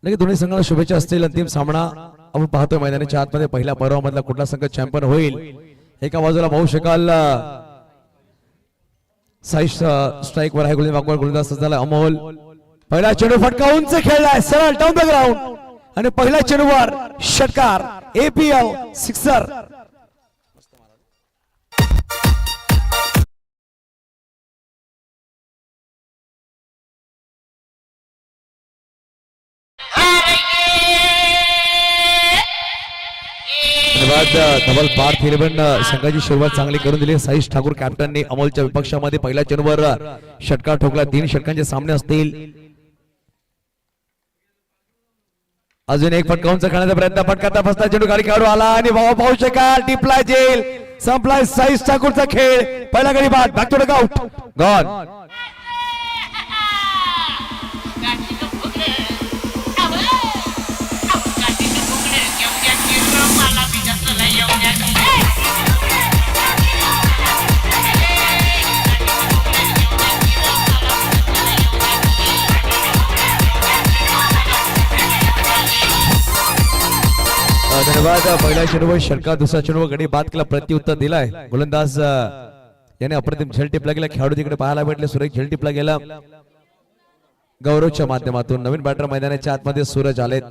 लगेच दोन्ही संघाला शुभेच्छा असतील. अंतिम सामना आपण पाहतोय मैदानाच्या आतमध्ये पहिल्या पर्वामधला कुठला संघ चॅम्पियन होईल. एका बाजूला पाहू शकाल साई स्ट्राइक वर आहे गोलंदाज सज्जाला अमोल. पहिला चेंडू फटका उंच खेळलाय सरळ डाऊन द ग्राउंड आणि पहिल्या चेंडूवर षटकार एपीएल सिक्सर. धवल पार्थ इलेव्हन संघाची सुरुवात चांगली करून दिली. साईश ठाकूर कॅप्टनने अमोलच्या विपक्षामध्ये पहिल्या चेंडूवर षटकार ठोकला. 3 षटकांचे सामने असतील. अजून एक फटकावूनचा खेळण्याचा प्रयत्न फटकाता फसता चेंडू गाडी खेळाडू आला आणि पाहू शकाल टिपलाय जेल संपलाय साईश ठाकूरचा खेळ. पहिला गडी बाद back to the out gone. धन्यवाद. पहिल्या चेंडूवर षटकार दुसरा चेंडूवर गडी बाद केला. प्रत्युत्तर दिलाय गोलंदाज याने अप्रतिम झेल टिपला गेला. खेळाडू तिकडे पाहायला भेटले. सुरेख झेल टिपला गेला. गौरवच्या माध्यमातून नवीन बॅटर मैदानाच्या आतमध्ये सूरज आलेत.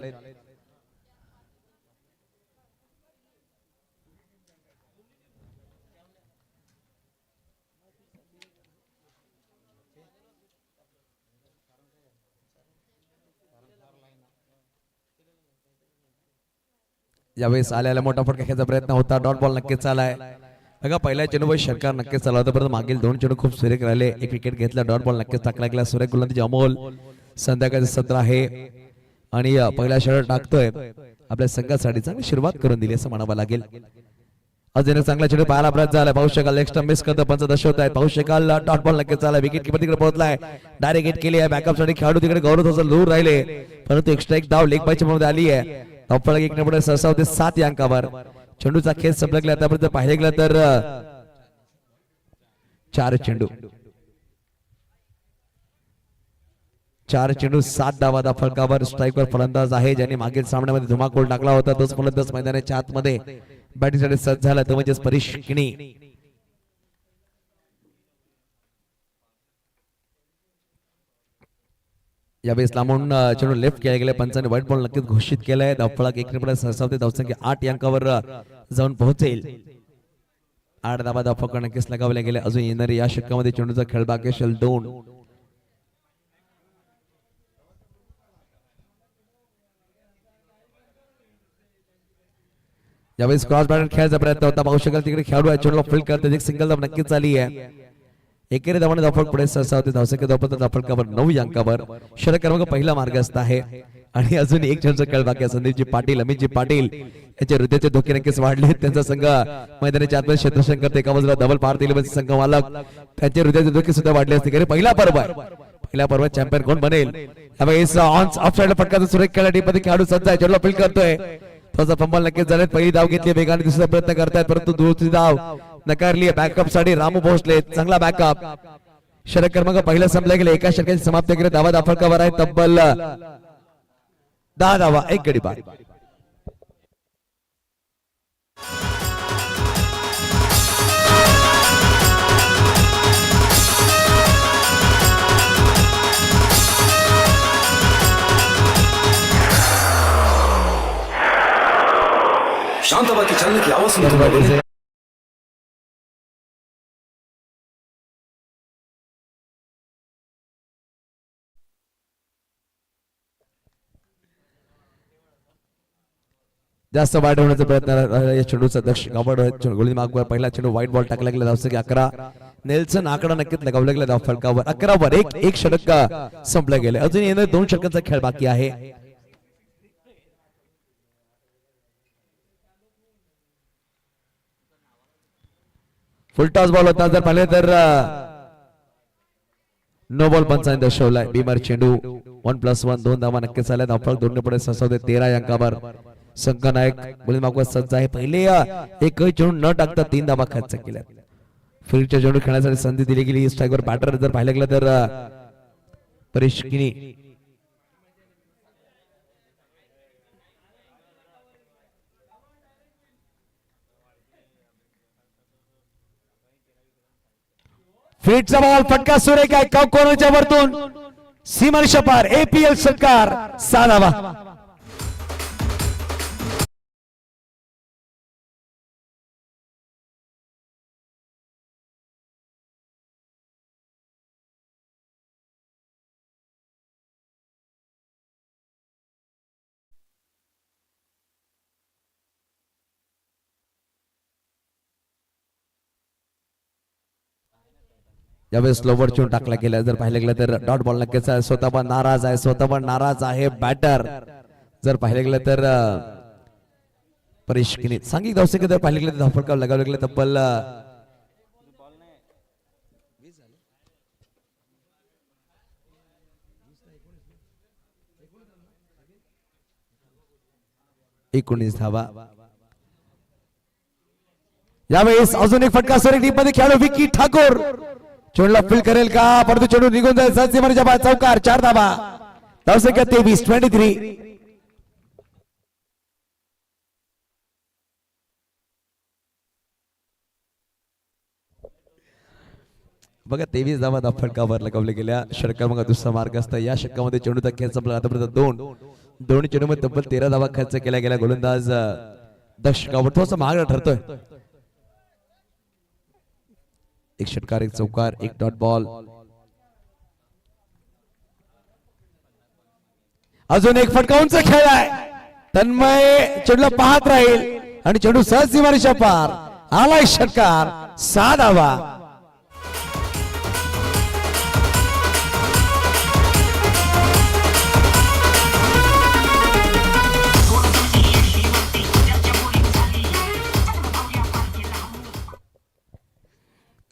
यावेळेस आल्याला मोठा फटका खेळायचा प्रयत्न होता. डॉट बॉल नक्कीच चालाय. बघा पहिल्या चेंडूवर षटकार नक्कीच चालला होता, परंतु मागील 2 चेंडू खूप सुरेख राहिले. एक विकेट घेतला. डॉट बॉल नक्कीच टाकला गेला. सुरेख गोलंदाजी अमोल. संध्याकाळचे सत्र आहे आणि पहिला षटकार टाकतोय. आपल्या संघासाठी चांगली सुरुवात करून दिली असं म्हणावं लागेल. अजून एक चांगला चेंडू पाहायला प्राप्त झाला. पाहू शकाल एक्स्ट्रा मिस करतो. पंच दर्शवत आहेत. पाहू शकाल डॉट बॉल नक्कीच चालला. विकेट किपर तिकडे पोहोचलाय. डायरेक्ट हिट केली आहे. बॅकअप साठी खेळाडू तिकडे गौरव दूर राहिले, परंतु एक्स्ट्रा एक धाव लेग बायच्या मध्ये आली आहे. धावफलक 1 नंबर सहसा होते 7 या अंकावर. चेंडूचा खेळ संपला. आतापर्यंत पाहिले गेलं तर 4 चेंडू 7 धावा. फलकावर स्ट्राईकवर फलंदाज आहे ज्यांनी मागील सामन्यामध्ये धुमाकूळ टाकला होता. तोच फलंदाज मैदानाच्या आतमध्ये बॅटिंगसाठी सज्ज झाला, तो म्हणजे परेश किणी. यावेळेस लांबून चेंडू लेफ्ट केला गेला. पंचाने व्हाईट बॉल नक्कीच घोषित केलाय. धावफलक 1 नंबर सहसा होते. धावसंख्या 8 या अंकावर जाऊन पोहोचेल. 8 धावा धावफलक नक्कीच लगावल्या गेल्या. अजून येणारे या षटकामध्ये चेंडूचा खेळ बाकी असेल 2. यावेळेस क्रॉस बॅटर खेळायचा प्रयत्न होता. पाहू शकाल तिकडे खेळाडू आहे. चेंडूला फील्ड करते. एक सिंगल धाव नक्कीच झाली आहे. एकेरी धावाने धावफलक पुढे सहसा होते. धावसंख्या धावफलकावर 9 या अंकावर. षटक क्रमांक पहिला मार्गस्थ आहे आणि अजून एक चेंडूचा खेळ बाकी आहे. संदीपजी पाटील, अमितजी पाटील यांचे हृदयाचे धोके नक्कीच वाढले. त्यांचा संघ मैदानाच्या आतमध्ये क्षेत्ररक्षण करते. एका बाजूला डबल पार्थ इलेव्हन संघ मालक, त्यांचे हृदयाचे धोके सुद्धा वाढले असते. पहिला पर्व आहे. पहिल्या पर्वात चॅम्पियन कोण बनेल? यावेळेस ऑफ साइडला फटकाचा सुरेख खेळला. टीमध्ये खेळाडू सज्ज आहे. चेंडूला फील्ड करतोय. थोडासा फंबल नक्कीच झाले. पहिली धाव घेतली. वेगाने दुसरा प्रयत्न करतायत, परंतु दुसरी धाव नकारली. बॅकअप साठी रामू भोसले चांगला बॅकअप. षटक क्रमांक पहिला संपला गेला. एका षटकाची समाप्ती केली. धावा धावफलकावर आहे तब्बल 10 धावा. 1 गडी बाद. शांत बाकी चलने की आवाज सुन. जास्त वाईट होण्याचा प्रयत्न या चेंडूचा गोलंदाज मागवर पहिला चेंडू व्हाईट बॉल टाकला गेला. धावसंख्या 11. नेल्सन आकडा नक्कीच लगावला गेला. धावफलकावर 11 एक षटक संपलं गेले. अजून येणार 2 षटकांचा खेळ बाकी आहे. फुल टॉस बॉल होता. जर पाहिले तर नो बॉल पंचाने दर्शवलाय. बीमार चेंडू 1+1 2 धावा नक्कीच आल्या. धावफलक 2 पुढे सहसा होते 13 या अंकावर. संघनायक गोलंदाज सज्ज आहे. पहिले एकही चेंडू न टाकता 3 धावा खर्च केल्या. फील्डच्या चेंडू खेळण्यासाठी संधी दिली गेली. स्ट्राईकवर बॅटर जर पाहिलं गेलं तर परेश किणी फिटचा बॉल फटका सुरेख आहे कॉर्नरच्या वरतून सीमारेषा पार एपीएल षटकार 6 धावा. यावेळेस स्लोवर चून टाकला गेला जर पाहिलं गेलं तर डॉट बॉल नक्कीच स्वतः पण नाराज आहे बॅटर जर पाहिलं गेलं तर परेश किनी सांगितलं दवसे जर पाहिलं गेलं तर धावफटका लगावलं गेलं तब्बल एकोणीस धावा. यावेळेस अजून एक फटका सोरी टीम मध्ये खेळाडू विकी ठाकूर चेंडूला फील्ड करेल का परंतु चेंडू निघून जाईल सीमारेषा पार चौकार 4 धावा. धावसंख्या 23 बघा 23 धावा फटकावर लगावले गेल्या. षटकार मग दुसरा मार्ग असता या षटकामध्ये चेंडूचा खेळ संपला आतापर्यंत दोन चेंडूमध्ये तब्बल 13 धावा खर्च केला गेला. गोलंदाज दशकावर थोडासा महाग ठरतोय. एक षटकार एक चौकार एक डॉट बॉल. अजून एक फटका उंच खेळ आहे. तन्मय चेंडूला पाहत राहील आणि चेंडू सहज सीमारेषा पार आलाय. षटकार 6 धावा.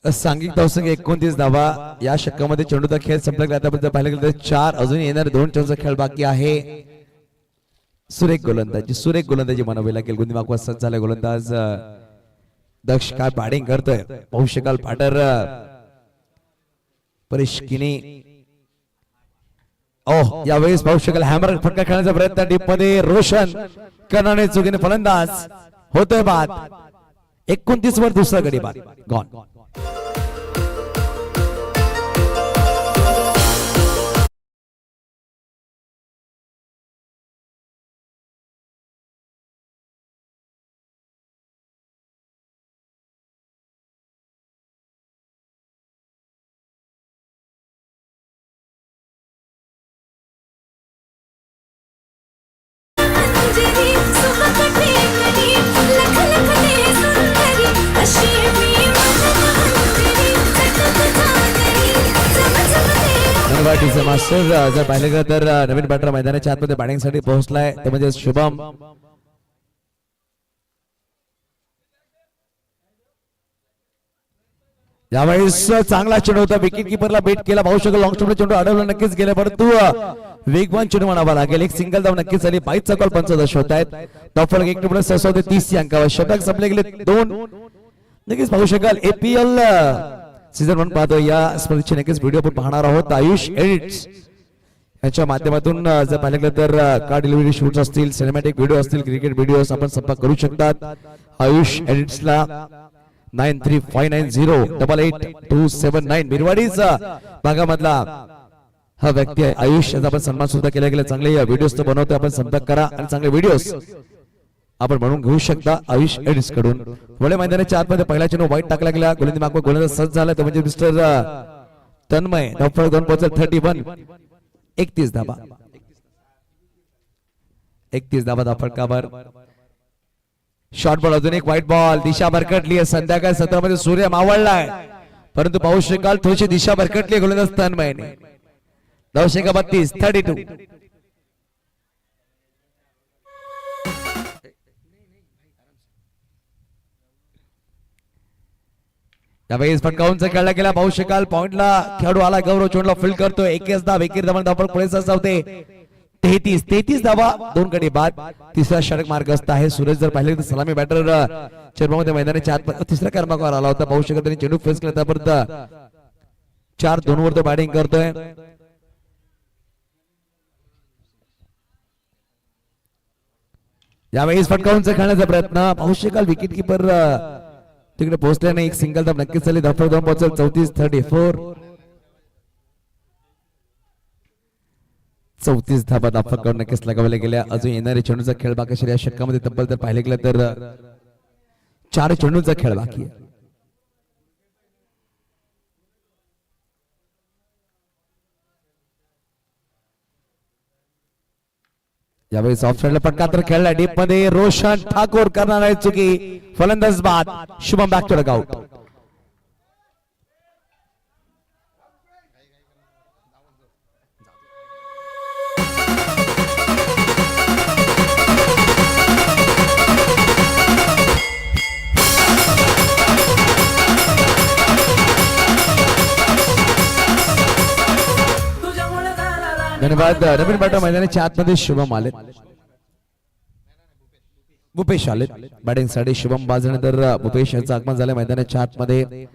सांघिक धावसंख्या 29 धावा. या षटकामध्ये चेंडूचा खेळ संपला. आतापर्यंत पाहिलं गेलं तर 4 अजून येणारे 2 चेंडूचा खेळ बाकी आहे. सुरेख गोलंदाजी म्हणावी लागेल. गुंदी मागवा सज्ज झाला गोलंदाज दक्ष काय बॅटिंग करतोय पाहू शकाल. बॅटर परेश किनी यावेळेस पाहू शकाल हॅमर फटका खेळण्याचा प्रयत्न डीप मध्ये रोशन कर्णाने चुकीने फलंदाज होतोय बाद. 29 वर दुसरा गडी बाद गॉन. मास्टर जर पाहिलं गेलं तर नवीन बॅटर मैदानाच्या आतमध्ये बॅटिंग साठी पोहोचलाय ते म्हणजे शुभम. यावेळेस चांगला चेंडू होता. विकेट किपरला बेट केला पाहू शकतो. लॉंग स्टॉपला चेंडू अडवला नक्कीच गेला परंतु वेगवान चेंडू म्हणावा लागेल. एक सिंगल धाव नक्कीच झाली. 22 कॉल 15 होत आहेत. धावफलक 1.30 अंकावर षटक संपले गेले 2. नक्कीच पाहू शकाल एपीएल सीझन 1 पाहतो. या स्पर्धेचे नक्कीच व्हिडिओ आपण पाहणार आहोत. आयुष एडिट्स यांच्या माध्यमातून जर पाहिलं गेलं तर कार डिलिव्हरी शूट्स असतील सिनेमॅटिक व्हिडिओ असतील क्रिकेट व्हिडिओ आपण संपर्क करू शकतात. आयुष एडिट्सला 9359088279 बिरवाडीचा भागामधला हा व्यक्ती आहे. आयुष याचा आपण सन्मान सुद्धा केला गेला. चांगले व्हिडिओज तो बनवतो. आपण संपर्क करा आणि चांगले व्हिडिओज आपण बनवून घेऊ शकता आयुष एडिट्स कडून. वडे मैदानाच्या आतमध्ये पहिला चेंडू वाईट टाकला गेला. गोलंदाज मागवा गोलंदाज सज्ज झाला तो म्हणजे मिस्टर तन्मय. धावफलक 2 पोहोचल 31. 31 धावा. 31 धावा धावफलकावर. शॉर्ट बॉल अजून एक व्हाईट बॉल. दिशा भरकटली आहे. संध्याकाळ 17 मध्ये सूर्य मावळलाय परंतु पाहू शकाल थोडीशी दिशा भरकटली गोलंदाज तन्मयने. धावसंख्या 32. यावेळेस फटकावूनचा खेळला गेला पाहू शकाल. पॉइंटला खेळाडू आला. गौरव चेंडूला फील्ड करतोय. 21 धाव 21 धावा धावफलक पुढे होते 33 धावा 2 गडी बाद. तिसरा षटक मार्गस्थ आहे. सूरज जर पाहिले तर सलामी बॅटर चेंडूमध्ये मैदानाच्या आत तिसऱ्या क्रमांकावर आला होता. पाहू शकत त्यांनी चेंडू फेस केला परत 4-2 वर तो बॅटिंग करतोय. यावेळेस फटकावूनचा खेळण्याचा प्रयत्न पाहू शकाल. विकेट किपर तिकडे पोहोचल्याने एक सिंगल धाव नक्कीच झाली. धाव फलक 2 पोहोचेल 34-34. 34 धाबा धाव फलकावर नक्कीच लगावल्या गेल्या. अजून येणारे चेंडूचा खेळ बाकी असेल. या षटकामध्ये तब्बल जर पाहिले गेलं तर 4 चेंडूचा खेळ बाकी आहे. यावेळी सॉफ्ट साइडला पटका तर खेळला डीप मध्ये. रोशन ठाकूर करणार आहे चुकी. फलंदाज बाद. Shubham back to the out. धन्यवाद. नवीन बॅटर मैदानाच्या आतमध्ये शुभम आले. भूपेश आले बॅटिंग साठी. शुभम बाजनंतर भूपेश यांचं आगमन झालं मैदानाच्या आतमध्ये.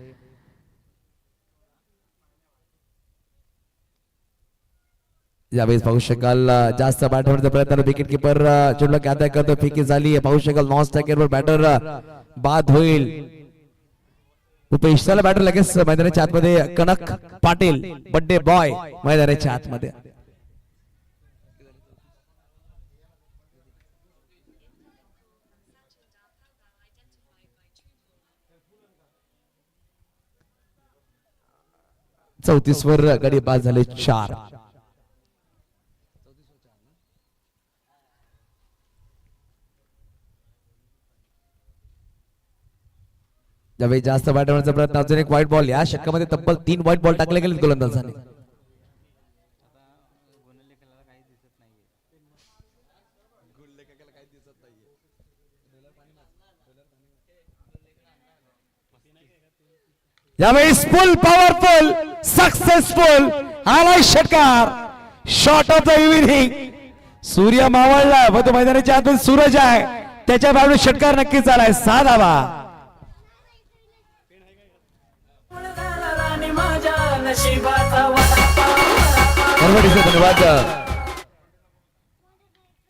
यावेळेस पाहू शकाल जास्त बॅटरचा प्रयत्न. विकेट किपर चेंडूला कॅच करतो. फेकी झाली. पाहू शकाल नॉन स्ट्रायकरवर बॅटर बाद होईल. भूपेश चला बॅटर लगेच मैदानाच्या आतमध्ये. कनक पाटील बर्थडे बॉय मैदानाच्या आतमध्ये. चौतीस वर गडी बाद झाले 4. यावेळी जास्त बॅटरचा प्रयत्न. अजून एक व्हाईट बॉल. या षटकामध्ये तब्बल 3 व्हाईट बॉल टाकले गेले गोलंदाजाने. यावेळी फुल पॉवरफुल सक्सेसफुल आलाय षटकार. Shot of the evening. सूर्य मावळला व तो मैदानाच्या आतून सूरज आहे. त्याच्या बाजूने षटकार नक्कीच आलाय. 6 धावा. धन्यवाद.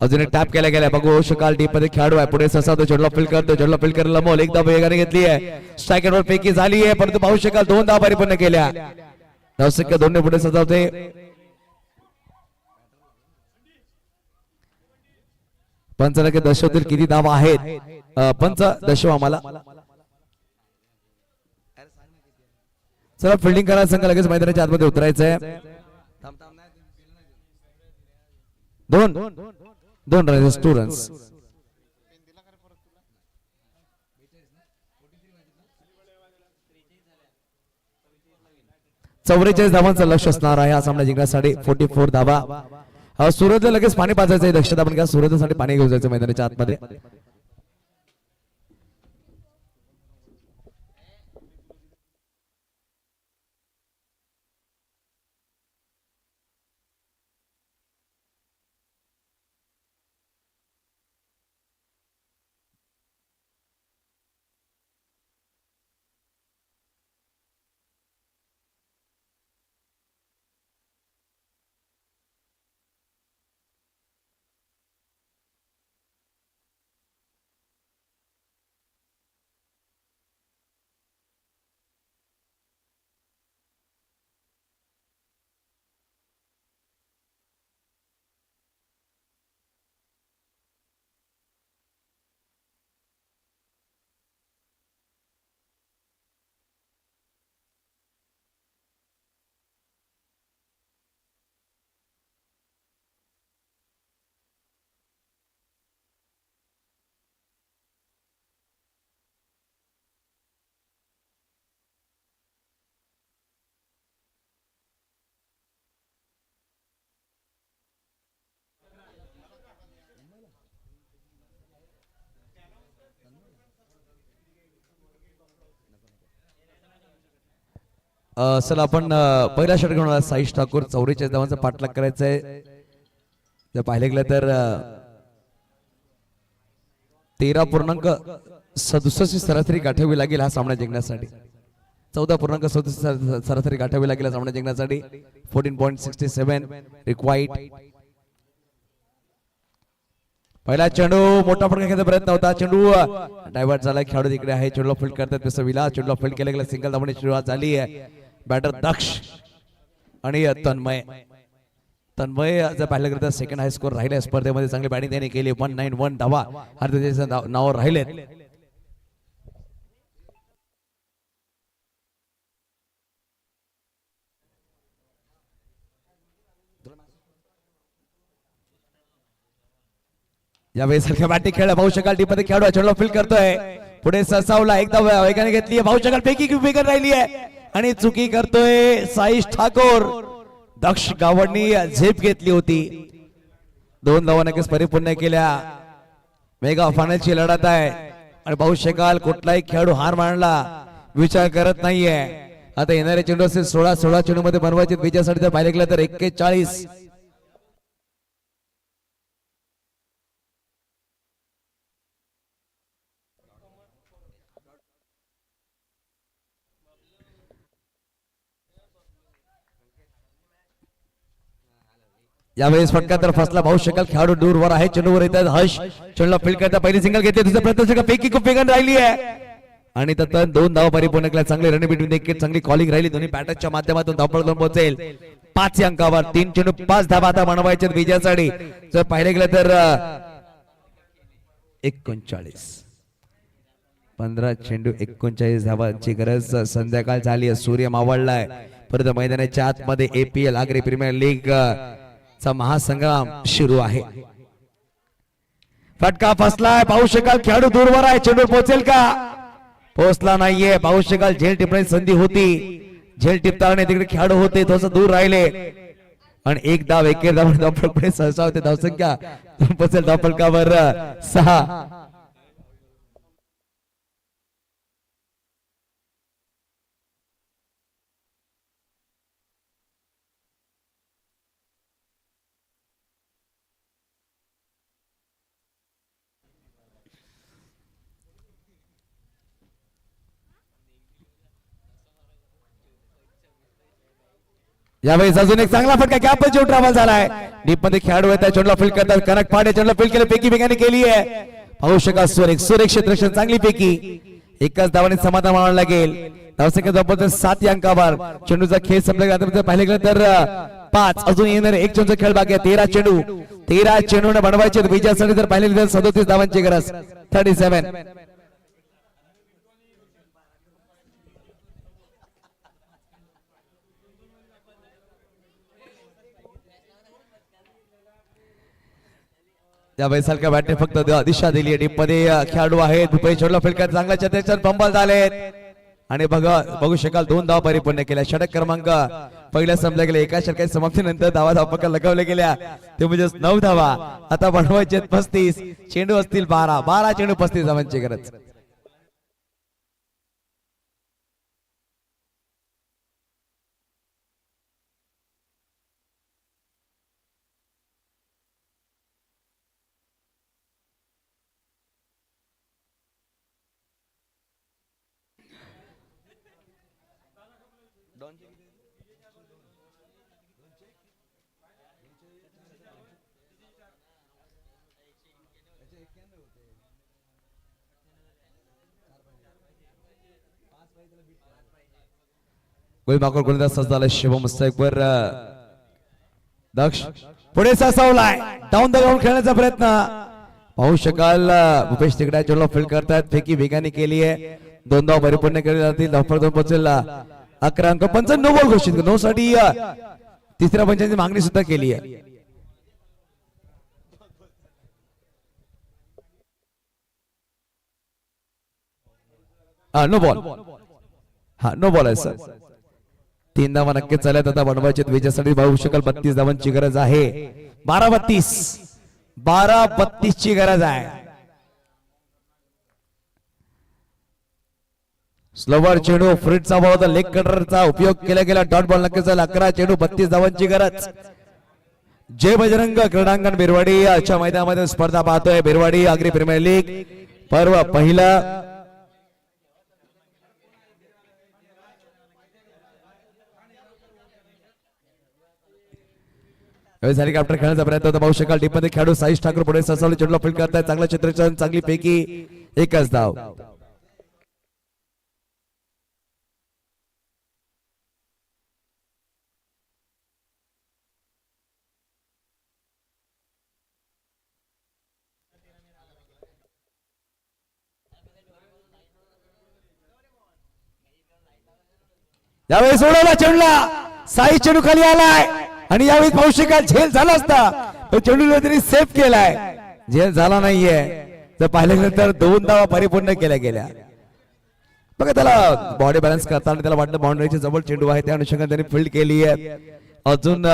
अजून एक टॅप केला गेला. बघू शकाल डीप मध्ये खेळाडू आहे. पुढे ससा तो चेंडूला फील्ड करतो. चेंडूला फील्ड करायला मोल एकदा वेगाने घेतली आहे. स्ट्रायकरवर फेकी झाली आहे परंतु पाहू शकाल 2 धावा परिपूर्ण केल्या. धावसंख्या 2 ने पुढे सजावते. पंच लगे दर्शवतील किती धावा आहेत. पंच दर्शव आम्हाला. चला फिल्डिंग करा संघ लगेच मैदानाच्या आतमध्ये उतरायचंय. 2 रन्स 2 रन्स. चौवेचाळीस धावांचं लक्ष असणार आहे हा सामना जिंकण्यासाठी. 44 धावा. सुरतला लगेच पाणी पाजायचं दक्षता आपण घ्या. सुरतसाठी पाणी घेऊन जायचं मैदानाच्या आतमध्ये. चला आपण पहिला षटक घेऊन साईश ठाकूर 44 धावांचा पाठलाग करायचा आहे. जर पाहिले गेलं तर 13.67 सरासरी गाठावी लागेल हा सामना जिंकण्यासाठी. 14.37 सरासरी गाठावी लागेल हा सामना जिंकण्यासाठी. 14.67 रिक्वायर्ड. पहिला चेंडू मोठा फटका घेण्याचा प्रयत्न होता. चेंडू डायव्हर्ट झाला. खेळाडू तिकडे आहे. चेंडूला फील्ड करतात तसं विला. चेंडूला फील्ड केलं गेलं. सिंगल धावणे सुरुवात झाली आहे. बॅटर दक्ष आणि तन्मय जर पाहिलं गेलं तर सेकंड हाय स्कोर राहिला स्पर्धेमध्ये. चांगली बॅटिंग त्याने केली. 191 धावा भारताच्या नावावर राहिलेत. यावेळी सारख्या बॅटिंग खेळला पाहू शकाल. टीमध्ये खेळाडू चेंडूला फील्ड करतोय. पुढे सरसावला एकदा वेगाने घेतली पाहू शकाल. फेकी वेगन राहिली आहे आणि चुकी करतोय साईश ठाकूर. दक्ष गावडनी झेप घेतली होती. 2 धावा नक्कीच परिपूर्ण केल्या. मेगा फायनलची लढत आहे आणि पाहू शकाल कुठलाही खेळाडू हार मानला विचार करत नाहीये. आता येणारे चेंडू असेल 16 चेंडू मध्ये बनवायचे विजयासाठी. जर पाहिलं गेलं तर 41. यावेळेस फटका तर फसला पाहू शकाल. खेळाडू दूरवर आहे. चेंडूवर येतात हर्ष. चेंडूला फील्ड करता पहिली सिंगल घेते. दुसरा प्रयत्न पैकी खूप वेगाने राहिली आहे आणि त्यात 2 धावा परिपूर्ण केल्या. चांगले रन बिटवीन विकेट चांगली कॉलिंग राहिली. दोन्ही बॅटर्सच्या माध्यमातून धावपळ करून पोहोचेल 5 अंकावर. 3 चेंडू 5 धावा आता बनवायचे विजयासाठी. जर पाहिले गेलं तर 39 15 चेंडू 39 धावांची गरज. संध्याकाळ झाली आहे. सूर्य मावळलाय. परत मैदानाच्या आतमध्ये APL आग्रे प्रीमियर लीग चा महासंग्राम सुरू आहे. फटका फसलाय पाहू शकाल. खेळाडू दूरवर आहे. चेंडू पोहोचेल का? पोहोचला नाहीये. पाहू शकाल झेल टिपण्याची संधी होती. झेल टिपताना तिकडे खेळाडू होते थोडस दूर राहिले आणि एक धाव एकेर धावपळ सहसा होते. धावसंख्या पोहोचेल धावफलकावर 6. यावेळेस अजून एक चांगला फटका गॅप मध्ये ट्रॅव्हल झालाय. डीप मध्ये खेळाडू आहेत. चेंडूला फील्ड करतात. कनक पाडे चेंडूला फील्ड केले. पैकी वेगाने केली आहे. पाहू शकाल सुरेख क्षेत्ररक्षण चांगली पैकी. एकाच धावाने समाधान मानावं लागेल. धावसंख्या जवळपास 7 अंकावर. चेंडूचा खेळ संपला. पाहिले गेलं तर 5. अजून येणार एक चेंडूचा खेळ बाकी आहे. 13 चेंडूने बनवायचे विजयासाठी. जर पाहिले गेलं 37 धावांची गरज. 37. या वैसालच्या बॅटने फक्त दिशा दिली आहे. डीप मध्ये खेळाडू आहेत. भूपेश चेंडूला फील्ड करत चांगल्या चेतेश्वर बंबल झालेत आणि बघू शकाल 2 धावा परिपूर्ण केल्या. षटक क्रमांक पहिल्या संपल्या गेले. एका षटकाच्या समाप्तीनंतर धावा लगावल्या गेल्या ते म्हणजे 9 धावा. आता बनवायचे 35. चेंडू असतील 12 चेंडू 35 धावांची गरज. गोलमाकर गोलंदाज सजदाला शुभम मुस्तैकवर. दक्ष पुढे सावलाय. डाऊन द ग्राउंड खेळण्याचा प्रयत्न पाहू शकाल. भूपेश तिकडे चेंडूला फील्ड करतात. फेकी वेगाने केली आहे. 2 धावा परिपूर्ण केले जातील. धावफलक 2 पोहोचेल 11 अंक. 95 बॉल घोषित. 9 साठी तिसऱ्या पंचांची मागणी सुद्धा केली आहे. No ball. नो बॉल आहे सर. 3 धावा नक्कीच चालत. आता बनवायचे विजयासाठी पाहू शकाल 32 धावांची गरज आहे. 12-32 ची गरज आहे. स्लोवर चेंडू फ्रीटचा बॉल होता. लेग कटरचा उपयोग केला गेला. डॉट बॉल नक्कीच झाला. 11 चेंडू 32 धावांची गरज. जय बजरंग क्रीडांगण बिरवाडी आजच्या मैदानामध्ये स्पर्धा पाहतोय. बिरवाडी आग्री प्रीमियर लीग पर्व पहिला. हेलिकॉप्टर खेळण्याचा प्रयत्न होता. पाहू शकाल टीम मध्ये खेळाडू साईश ठाकूर पुढे सरसावली चेंडूला फील्ड करताय. चांगला क्षेत्ररक्षण, चांगली पैकी एकच धाव. यावेळी सोडवला चेंडूला, साई चेंडू खाली आलाय आणि यावेळी पाहू शकाल झेल झाला असता तो चेंडूला तरी सेफ केलाय. झेल झाला नाहीये. जर पाहिलं गेलं तर 2 धावा परिपूर्ण केल्या गेल्या. बघा त्याला बॉडी बॅलन्स करताना त्याला वाटलं बाउंड्रीच्या जवळ चेंडू आहे, त्या अनुषंगाने त्यांनी फील्ड केली आहे. अजून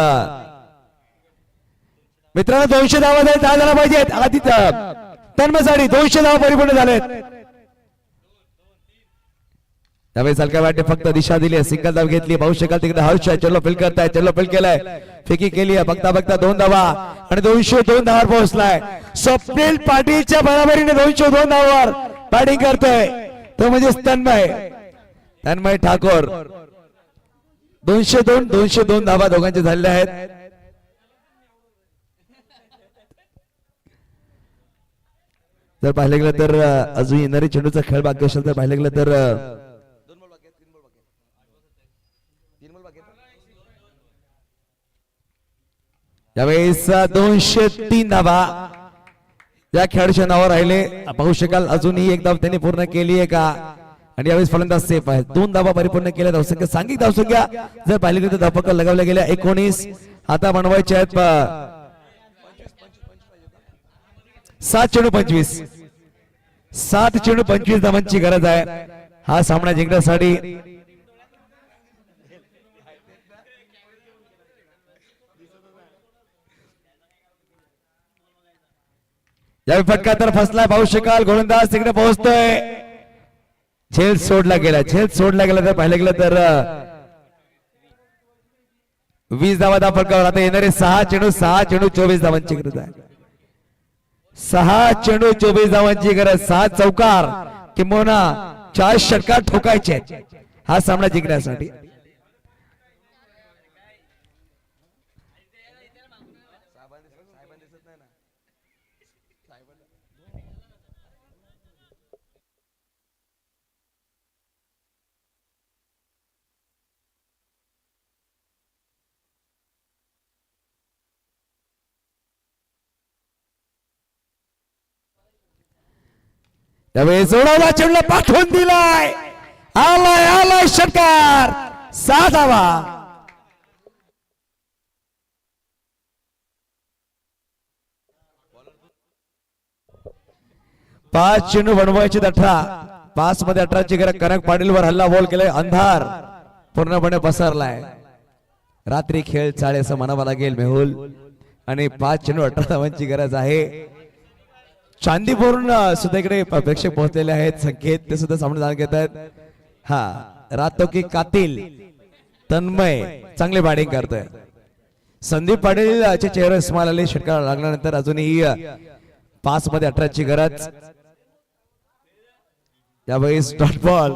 मित्रांनो 200 धावा झाल्या पाहिजेत. आदित्य तन्मयसाठी 200 धावा परिपूर्ण झालेत. त्यावेळेस हलक्या बॅटने फक्त दिशा दिली, सिंगल धाव घेतली. पाहू शकाल तिकडे हर्ष चेंडूला फील्ड करताय, चेंडूला फील्ड केलाय, फेकी केली आहे. बघता बघता 2 धावा आणि 202 धावावर पोहोचलाय. स्वप्नील पाटीलच्या बरोबरीने 202 धावावर बॅटिंग करतोय तो म्हणजे तन्मय ठाकूर. 202 धावा दोघांचे झालेल्या आहेत. जर पाहिलं गेलं तर अजून येणारी चेंडूचा खेळ बाकी असेल तर पाहिलं गेलं तर यावेळेस 203 धावा या खेळाडूच्या नावावर राहिले. पाहू शकाल अजूनही एक धाव त्यांनी पूर्ण केली आहे का, आणि यावेळेस फलंदाज सेफ आहे. 2 धावा परिपूर्ण केल्या. धावसंख्या सांघिक धावसंख्या जर पाहिली तर धावफलक लगावल्या गेल्या 19. आता बनवायचे आहेत 7 चेंडू 25. 7 चेंडू 25 धावांची गरज आहे हा सामना जिंकण्यासाठी. यावेळी फटका तर फसलाय. पाहू शकाल गोलंदाज तिकडे पोहोचतोय. झेल सोडला गेला तर पाहिलं गेलं तर 20 धावा फटकावर. आता येणारे 6 चेंडू 24 धावांची गरज आहे. 6 चेंडू 24 धावांची गरज. 7 चौकार किंबहुना 4 षटकार ठोकायचे हा सामना जिंकण्यासाठी. त्यावेळी जोडावला चेंडूला पाठवून दिलाय. आलाय षटकार. 6 धावा. 5 चेंडू बनवायचे 18. 5 मध्ये 18 ची गरज. कनक पाटील वर हल्ला बॉल केलाय. अंधार पूर्णपणे पसरलाय. रात्री खेळ चाळे असं म्हणावं लागेल मेहुल. आणि 5 चेंडू 18 धावांची गरज आहे. चांदीपूर्ण सुद्धा इकडे प्रेक्षक पोहोचलेले आहेत. संकेत ते सुद्धा सामने जाणून घेत आहेत. हा रातो की कातील तन्मय चांगले बॅटिंग करतोय. संदीप पाटील चेहरा स्माइल आले. षटकार लागल्यानंतर अजूनही 5 मध्ये 18 ची गरज. यावेळी डॉट बॉल.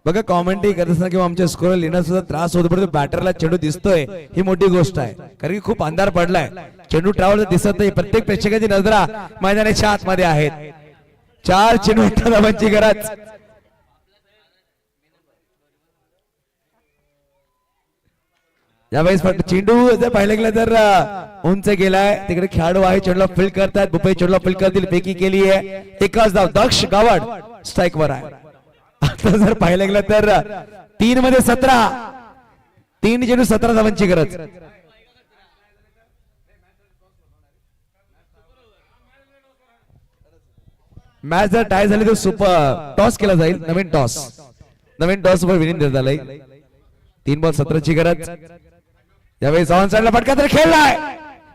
बघा कॉमेंट्री करत असताना किंवा आमच्या स्कोर लिहिण्यास सुद्धा त्रास होतो, पण बॅटरला चेंडू दिसतोय ही मोठी गोष्ट आहे. कारण की खूप अंधार पडलाय. चेंडू ट्रॅव्हल दिसत नाही. प्रत्येक प्रेक्षकाची नजरा मैदानाच्या आतमध्ये आहेत. 4 चेंडू 18 धावांची गरज. यावेळेस फक्त चेंडू जर पाहिलं गेलं तर उंच गेलाय. तिकडे खेळाडू आहे चेंडूला फील्ड करतायत. बुपे चेंडूला फील्ड करतील. पैकी केली आहे. एकच धाव. दक्ष गावड स्ट्राईक वर आहे. आता जर पाहिलं गेलं तर 3 मध्ये 17. 3 चेंडू 17 धावांची गरज. मॅच जर टाय झाली तर सुपर टॉस केला जाईल. नवीन टॉस वर विनिंग देण्यात आलाय. 3 बॉल 17 ची गरज. यावेळी ऑन साइडला फटका तर खेळलाय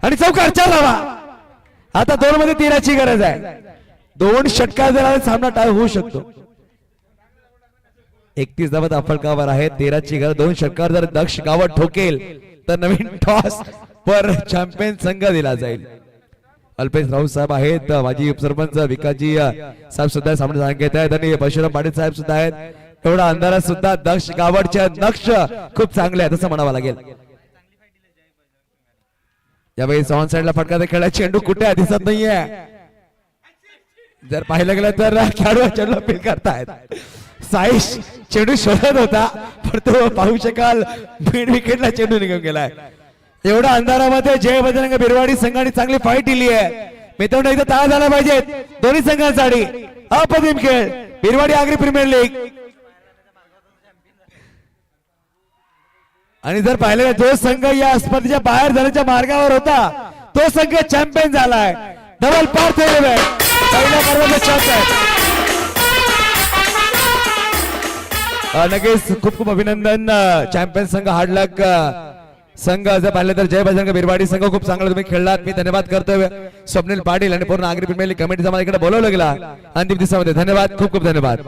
आणि चौकार 4 धावा. आता 2 मध्ये 13 ची गरज आहे. 2 षटकार जर आले सामना टाय होऊ शकतो. 31 धावा फलकावर आहे. 13 ची गरज. 2 षटकार जर दक्ष गावत ठोकेल तर नवीन टॉस पर चॅम्पियन संघ दिला जाईल. अल्पेश राऊत साहेब आहेत. माजी उपसरपंच विकासजी साहेब सुद्धा सामने जाणून घेत आहेत आणि परशुराम पाटील साहेब सुद्धा आहेत. एवढा अंधारात सुद्धा दक्ष गावडच्या नक्ष खूप चांगले आहेत असं म्हणावं लागेल. यावेळी ऑन साइडला फटका खेळला चेंडू कुठे आहे दिसत नाहीये जर पाहिलं गेलं तर खेळाडू चेंडू अपील करतायत साईश चेंडू शोधत होता पण तो पाहू शकाल मिड विकेटला चेंडू निघून गेलाय एवढा अंधारामध्ये जय बजरंग बिरवाडी संघाने चांगली फाईट दिली आहे मित्रांनो इथं ताळ झाला पाहिजेत दोन्ही संघांसाठी अप्रतिम खेळ बिरवाडी आगरी प्रीमियर लीग आणि जर पाहिलं जो संघ या स्पर्धेच्या बाहेर जाण्याच्या मार्गावर होता तो संघ चॅम्पियन झालाय डबल पार पहिल्या पर्वाचा चॅम्पियन नक्कीच खूप खूप अभिनंदन चॅम्पियन संघ हार्डलक संघ जर पाहिलं तर जय बजरंग बिरवाडी संघ खूप चांगला तुम्ही खेळलात मी धन्यवाद करतोय स्वप्नील पाटील आणि पूर्ण आगरी प्रीमियर लीग कमिटीचा मला इकडे बोलवलं गेला अंतिम दिवसामध्ये धन्यवाद खूप खूप धन्यवाद